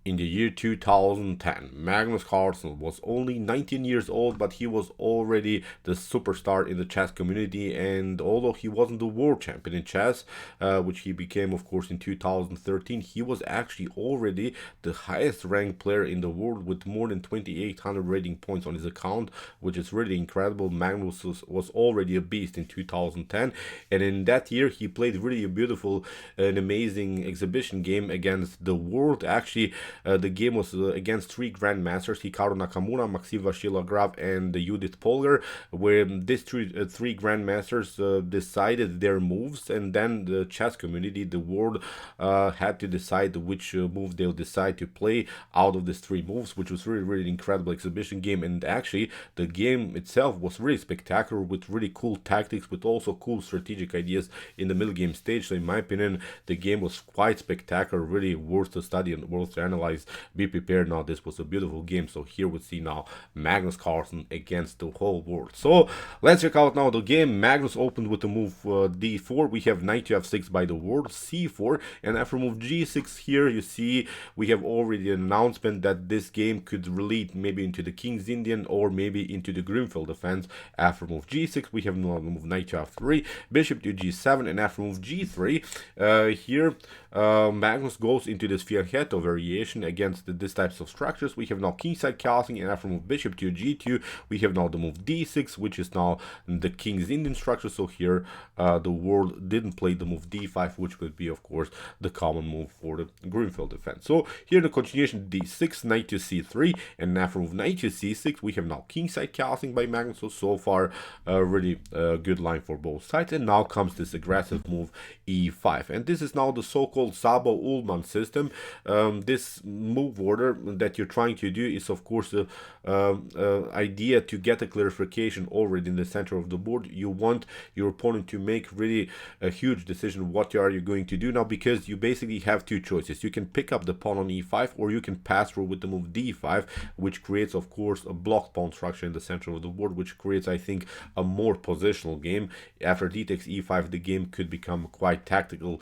In the year 2010, Magnus Carlsen was only 19 years old, but he was already the superstar in the chess community. And although he wasn't the world champion in chess, which he became, of course, in 2013, he was actually already the highest ranked player in the world with more than 2,800 rating points on his account, which is really incredible. Magnus was already a beast in 2010, and in that year he played really a beautiful and amazing exhibition game against the world. Actually, the game was against three grandmasters: Hikaru Nakamura, Maxime Vachier-Lagrave, and Judith Polgar, where these three grandmasters decided their moves, and then the chess community, the world, had to decide which move they'll decide to play out of these three moves, which was really incredible exhibition game. And actually, the game itself was really spectacular, with really cool tactics, with also cool strategic ideas in the middle game stage. So in my opinion, the game was quite spectacular, really worth to study and worth to analyze. Be prepared now, this was a beautiful game. So here we see now Magnus Carlsen against the whole world. So let's check out now the game. Magnus opened with the move d4. We have knight to f6 by the world, c4, and after move g6 here, you see we have already an announcement that this game could lead maybe into the King's Indian or maybe into the Grünfeld defense. After move g6, we have now move knight to f3, bishop to g7, and after move g3, here Magnus goes into this Fianchetto variation against this types of structures. We have now kingside castling, and after move bishop to g2, we have now the move d6, which is now the King's Indian structure. So here the world didn't play the move d5, which would be, of course, the common move for the Grünfeld defense. So here the continuation d6, knight to c3, and after move knight to c6, we have now kingside castling by Magnus. So far, really good line for both sides. And now comes this aggressive move e5, and this is now the so-called Szabo Uhlmann system. This move order that you're trying to do is, of course, the idea to get a clarification already in the center of the board. You want your opponent to make really a huge decision what are you going to do now, because you basically have two choices. You can pick up the pawn on e5, or you can pass through with the move d5, which creates, of course, a blocked pawn structure in the center of the board, which creates, I think, a more positional game. After d takes e5, the game could become quite tactical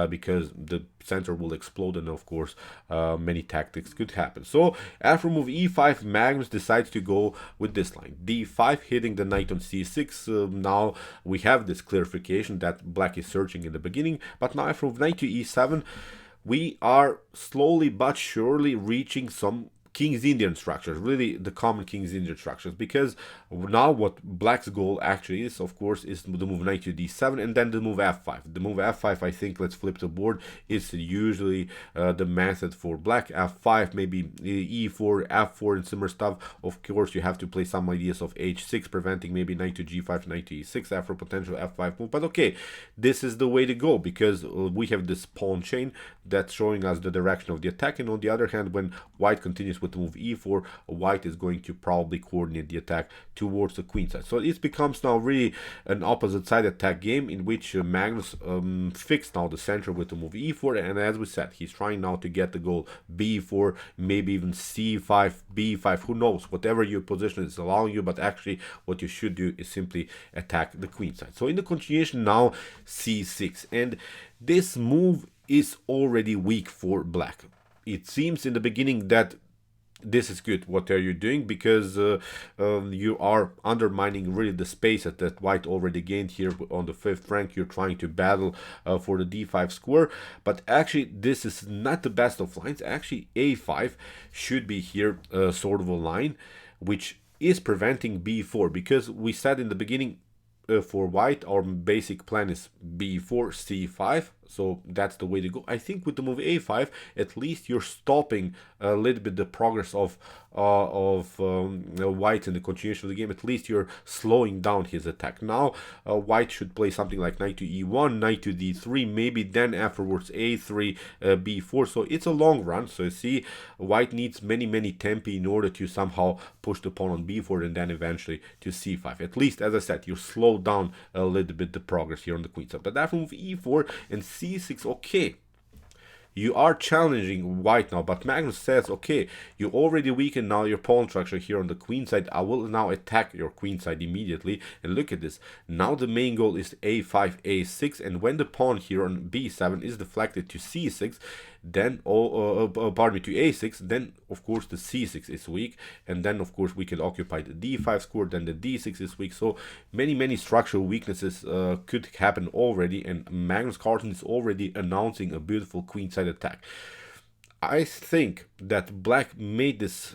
because the center will explode, and of course many tactics could happen. So after move e5, Magnus decides to go with this line d5, hitting the knight on c6. Now we have this clarification that black is searching in the beginning, but now after move knight to e7, we are slowly but surely reaching some King's Indian structures, really the common King's Indian structures, because now what black's goal actually is, of course, is the move knight to d7 and then the move f5. The move f5, I think, let's flip the board, is usually the method for black. f5, maybe e4, f4, and similar stuff. Of course, you have to play some ideas of h6, preventing maybe knight to g5, knight to e6 after a potential f5 move. But okay, this is the way to go, because we have this pawn chain that's showing us the direction of the attack, and on the other hand, when white continues with the move e4, white is going to probably coordinate the attack towards the queen side. So it becomes now really an opposite side attack game, in which Magnus fixed now the center with the move e4, and as we said, he's trying now to get the goal b4, maybe even c5, b5, who knows, whatever your position is allowing you, but actually what you should do is simply attack the queen side. So in the continuation now, c6, and this move is already weak for black. It seems in the beginning that this is good, what are you doing, because you are undermining really the space that white already gained here on the 5th rank. You're trying to battle for the d5 square, but actually this is not the best of lines. Actually a5 should be here sort of a line which is preventing b4, because we said in the beginning for white our basic plan is b4 c5, so that's the way to go. I think with the move a5, at least you're stopping a little bit the progress of white in the continuation of the game. At least you're slowing down his attack. Now white should play something like knight to e1, knight to d3, maybe then afterwards a3, b4. So it's a long run. So you see, white needs many tempi in order to somehow push the pawn on b4 and then eventually to c5. At least, as I said, you slow down a little bit the progress here on the queen side. But after move e4 and c6, okay, you are challenging white now, but Magnus says, okay, you already weakened now your pawn structure here on the queen side. I will now attack your queen side immediately. And look at this. Now the main goal is a5, a6, and when the pawn here on b7 is deflected to c6, then pardon me, to a6, then of course the c6 is weak, and then of course we can occupy the d5 square, then the d6 is weak. So many structural weaknesses could happen already, and Magnus Carlsen is already announcing a beautiful queenside attack. I think that black made this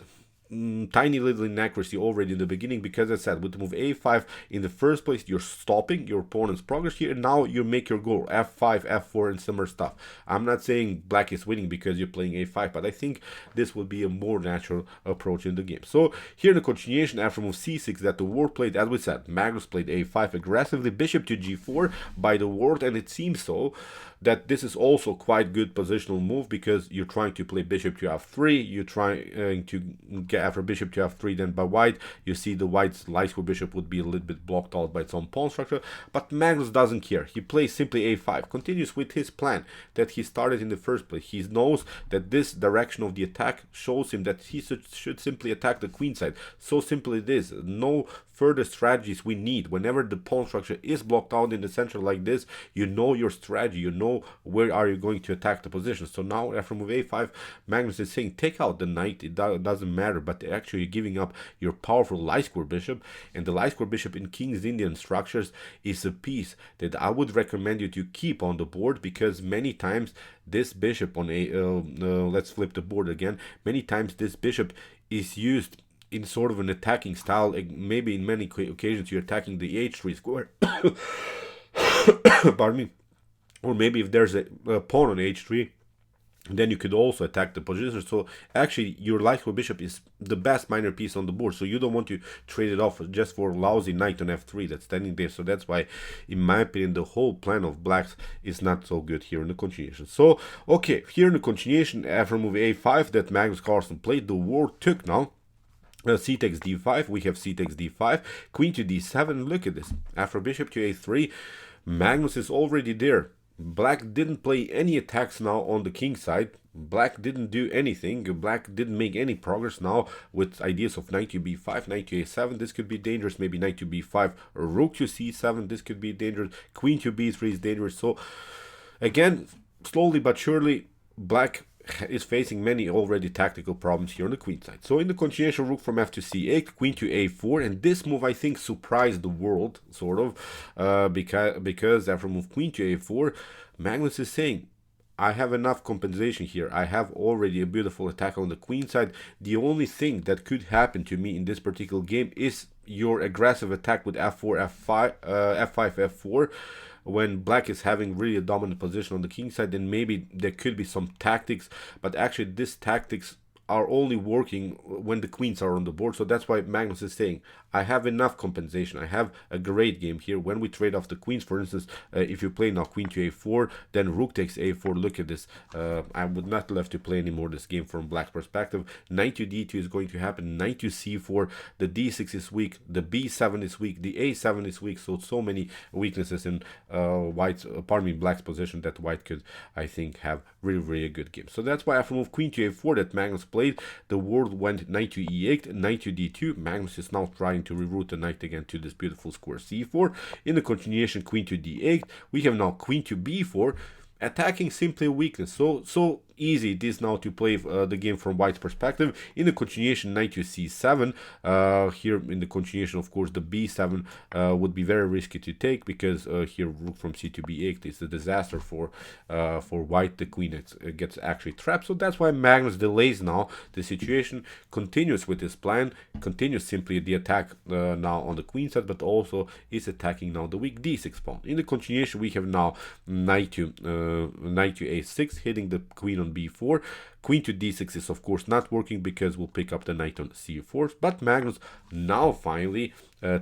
tiny little inaccuracy already in the beginning, because I said with the move a5 in the first place you're stopping your opponent's progress here, and now you make your goal f5, f4 and similar stuff. I'm not saying black is winning because you're playing a5, but I think this will be a more natural approach in the game. So here in the continuation, after move c6 that the ward played, as we said, Magnus played a5 aggressively, bishop to g4 by the ward, and it seems so that this is also quite good positional move, because you're trying to play bishop to f3, you're trying to get after bishop to f3 then by white. You see the white's light square bishop would be a little bit blocked out by its own pawn structure, but Magnus doesn't care. He plays simply a5, continues with his plan that he started in the first place. He knows that this direction of the attack shows him that he should simply attack the queen side. So simple it is. No further strategies we need. Whenever the pawn structure is blocked out in the center like this, you know your strategy, you know where are you going to attack the position. So now after move a5, Magnus is saying take out the knight, it doesn't matter, but actually giving up your powerful light square bishop. And the light square bishop in King's Indian structures is a piece that I would recommend you to keep on the board, because many times this bishop on a let's flip the board again, many times this bishop is used in sort of an attacking style. Maybe in many occasions you're attacking the h3 square pardon me, or maybe if there's a pawn on h3, then you could also attack the position. So actually your light square bishop is the best minor piece on the board, so you don't want to trade it off just for a lousy knight on f3 that's standing there. So that's why, in my opinion, the whole plan of blacks is not so good here in the continuation. So okay, here in the continuation, after move a5 that Magnus Carlsen played, the war took now c takes d5, we have c takes d5, queen to d7. Look at this, after bishop to a3, Magnus is already there. Black didn't play any attacks now on the king side. Black didn't do anything. Black didn't make any progress now with ideas of knight to b5, knight to a7. This could be dangerous. Maybe knight to b5, rook to c7. This could be dangerous. Queen to b3 is dangerous. So again, slowly but surely, black is facing many already tactical problems here on the queen side. So in the continuation, rook from f to c8, queen to a4, and this move I think surprised the world sort of, because after move queen to a4, Magnus is saying, I have enough compensation here. I have already a beautiful attack on the queen side. The only thing that could happen to me in this particular game is your aggressive attack with f4, f5, f5, f4. When black is having really a dominant position on the king side, then maybe there could be some tactics, but actually this tactics are only working when the queens are on the board. So that's why Magnus is saying, I have enough compensation. I have a great game here. When we trade off the queens, for instance, if you play now queen to a4, then rook takes a4. Look at this. I would not love to play anymore this game from black's perspective. Knight to d2 is going to happen. Knight to c4. The d6 is weak. The b7 is weak. The a7 is weak. So many weaknesses in black's position that white could, I think, have really a good game. So that's why after move queen to a4 that Magnus played, the ward went knight to e8, knight to d2. Magnus is now trying to reroute the knight again to this beautiful square c4. In the continuation, queen to d8, we have now queen to b4, attacking simply a weakness. So easy it is now to play the game from white's perspective. In the continuation, knight to c7. Here in the continuation, of course, the b7 would be very risky to take, because here rook from c to b8 is a disaster for white. The queen gets actually trapped. So that's why Magnus delays now the situation, continues with his plan, continues simply the attack now on the queen side, but also is attacking now the weak d6 pawn. In the continuation, we have now knight to a6, hitting the queen on b4. Queen to d6 is of course not working, because we'll pick up the knight on c4, but Magnus now finally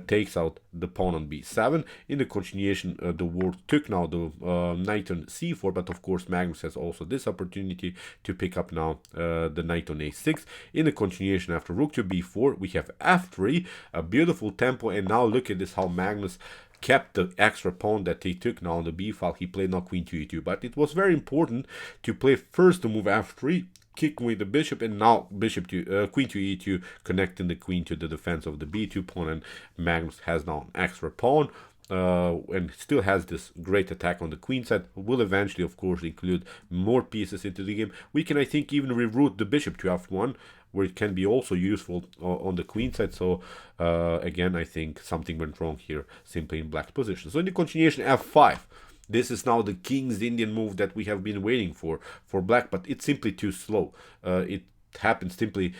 takes out the pawn on b7. In the continuation, the ward took now the knight on c4, but of course Magnus has also this opportunity to pick up now the knight on a6. In the continuation, after rook to b4, we have f3, a beautiful tempo, and now look at this, how Magnus kept the extra pawn that he took now on the b file. He played now queen to e2, but it was very important to play first the move f3, kick away the bishop, and now bishop to queen to e2, connecting the queen to the defense of the b2 pawn, and Magnus has now an extra pawn. and still has this great attack on the queen side, will eventually, of course, include more pieces into the game. We can, I think, even reroute the bishop to f1, where it can be also useful on the queen side. So again, I think something went wrong here, simply in black's position. So in the continuation, f5. This is now the king's Indian move that we have been waiting for black, but it's simply too slow. It happened simply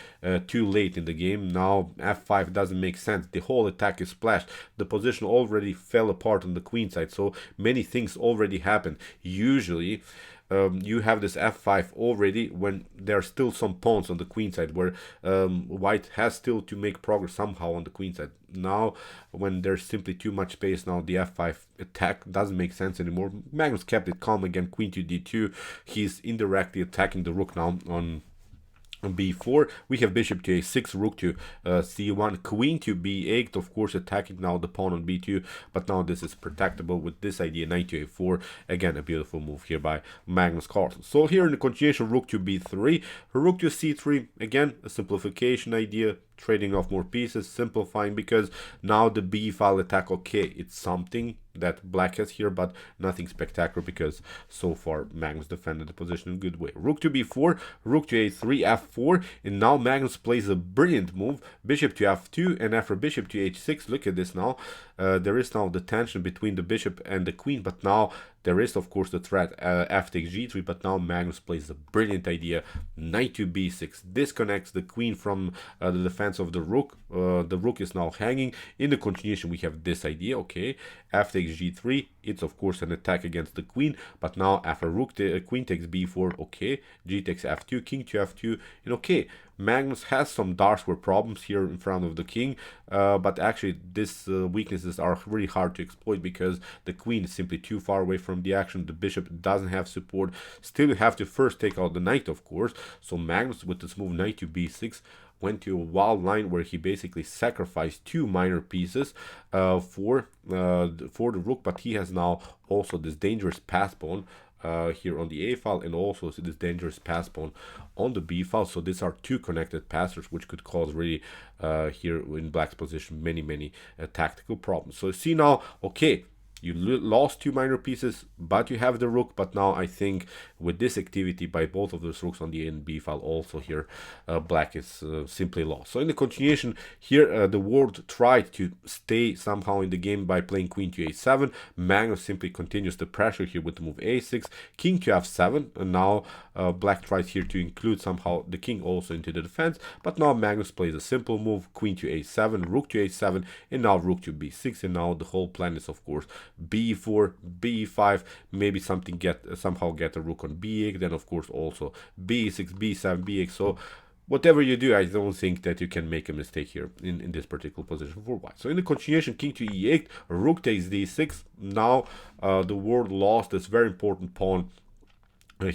too late in the game. Now f5 doesn't make sense. The whole attack is splashed. The position already fell apart on the queen side, so many things already happened. Usually you have this f5 already when there are still some pawns on the queen side, where white has still to make progress somehow on the queen side. Now when there's simply too much space, now the f5 attack doesn't make sense anymore. Magnus kept it calm again, queen to d2. He's indirectly attacking the rook now on b4. We have bishop to a6, rook to c1, queen to b8, of course attacking now the pawn on b2, but now this is protectable with this idea, knight to a4. Again, a beautiful move here by Magnus Carlsen. So here in the continuation, rook to b3, rook to c3, again a simplification idea, trading off more pieces, simplifying, because now the b file attack, okay, it's something that black has here, but nothing spectacular, because so far Magnus defended the position in a good way. Rook to b4, rook to a3, f4, and now Magnus plays a brilliant move, bishop to f2, and after bishop to h6, look at this now, there is now the tension between the bishop and the queen, but now there is, of course, the threat f takes g3, but now Magnus plays a brilliant idea, knight to b6, disconnects the queen from the defense of the rook. The rook is now hanging. In the continuation, we have this idea, okay, f takes g3, it's of course an attack against the queen, but now after queen takes b4, okay, g takes f2, king to f2, and okay, Magnus has some dark square problems here in front of the king, but actually these weaknesses are really hard to exploit, because the queen is simply too far away from the action, the bishop doesn't have support. Still, you have to first take out the knight, of course. So Magnus, with this move knight to b6, went to a wild line where he basically sacrificed two minor pieces for the rook, but he has now also this dangerous pass pawn here on the a file, and also this dangerous pass pawn on the b file. So these are two connected passers, which could cause really here in black's position many tactical problems. So see now, okay, you lost two minor pieces, but you have the rook. But now I think with this activity by both of those rooks on the A and B file, also here black is simply lost. So in the continuation here, the World tried to stay somehow in the game by playing queen to a7. Magnus simply continues the pressure here with the move a6, king to f7, and now black tries here to include somehow the king also into the defense. But now Magnus plays a simple move, queen to a7, rook to a7, and now rook to b6. And now the whole plan is, of course, b4, b5, maybe somehow get a rook on b8, then of course also b6, b7, b8. So whatever you do, I don't think that you can make a mistake here in this particular position for white. So in the continuation, king to e8, rook takes d6. Now the World lost this very important pawn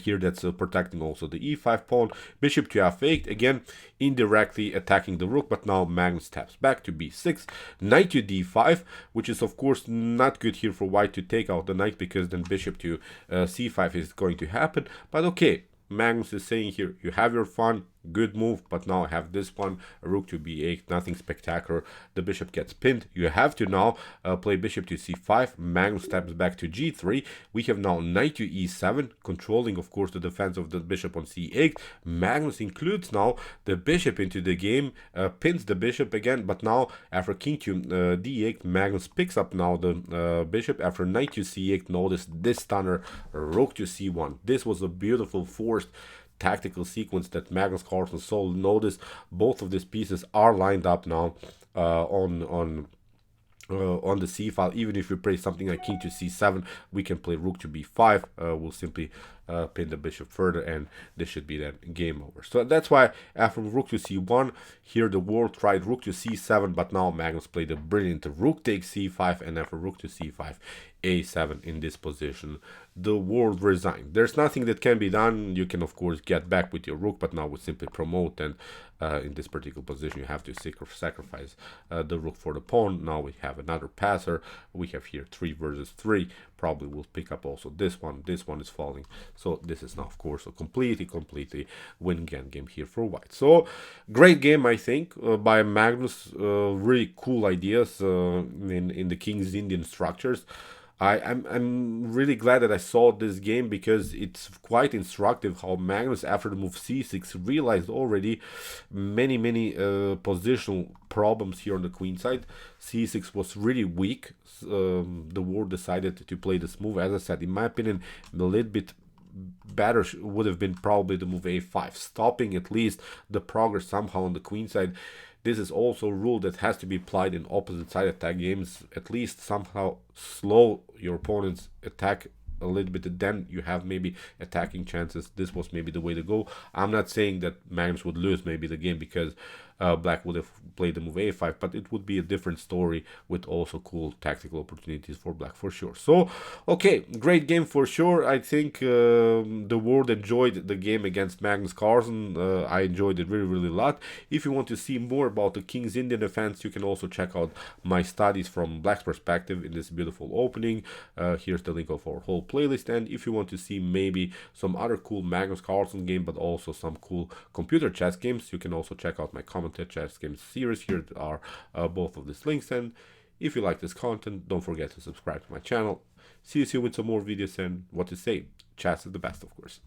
here that's protecting also the e5 pawn. Bishop to f8, again indirectly attacking the rook, but now Magnus taps back to b6, knight to d5, which is of course not good here for white to take out the knight, because then bishop to c5 is going to happen. But okay, Magnus is saying here, you have your fun, good move, but now I have this one, rook to b8, nothing spectacular. The bishop gets pinned. You have to now play bishop to c5. Magnus steps back to g3. We have now knight to e7, controlling of course the defense of the bishop on c8. Magnus includes now the bishop into the game, pins the bishop again, but now after king to d8, Magnus picks up now the bishop. After knight to c8, notice this stunner, rook to c1. This was a beautiful forced tactical sequence that Magnus Carlsen saw. Notice both of these pieces are lined up now on the c file. Even if we play something like king to c7, we can play rook to b5. We'll simply pin the bishop further, and this should be then game over. So that's why after rook to c1, here the World tried rook to c7, but now Magnus played a brilliant rook takes c5, and after rook to c5, a7 in this position, the World resigned. There's nothing that can be done. You can of course get back with your rook, but now we simply promote, and in this particular position you have to sacrifice the rook for the pawn. Now we have another passer. We have here 3 versus 3. Probably will pick up also this one. This one is falling So this is now, of course, a completely win game here for white. So great game, I think, by Magnus. Really cool ideas in the King's Indian structures. I'm really glad that I saw this game, because it's quite instructive how Magnus, after the move c6, realized already many positional problems here on the queen side. c6 was really weak. The war decided to play this move. As I said, in my opinion, a little bit better would have been probably the move a5, stopping at least the progress somehow on the queen side. This is also a rule that has to be applied in opposite side attack games. At least somehow slow your opponent's attack a little bit, then you have maybe attacking chances. This was maybe the way to go. I'm not saying that Magnus would lose maybe the game because black would have played the move a5, but it would be a different story with also cool tactical opportunities for black for sure. So okay, great game for sure. I think the world enjoyed the game against Magnus Carlsen. I enjoyed it really a lot. If you want to see more about the King's Indian defense, you can also check out my studies from black's perspective in this beautiful opening. Here's the link of our whole playlist. And if you want to see maybe some other cool Magnus Carlsen game, but also some cool computer chess games, you can also check out my commented chess games series. Here are both of these links. And if you like this content, don't forget to subscribe to my channel. See you soon with some more videos, and what to say, chess is the best, of course.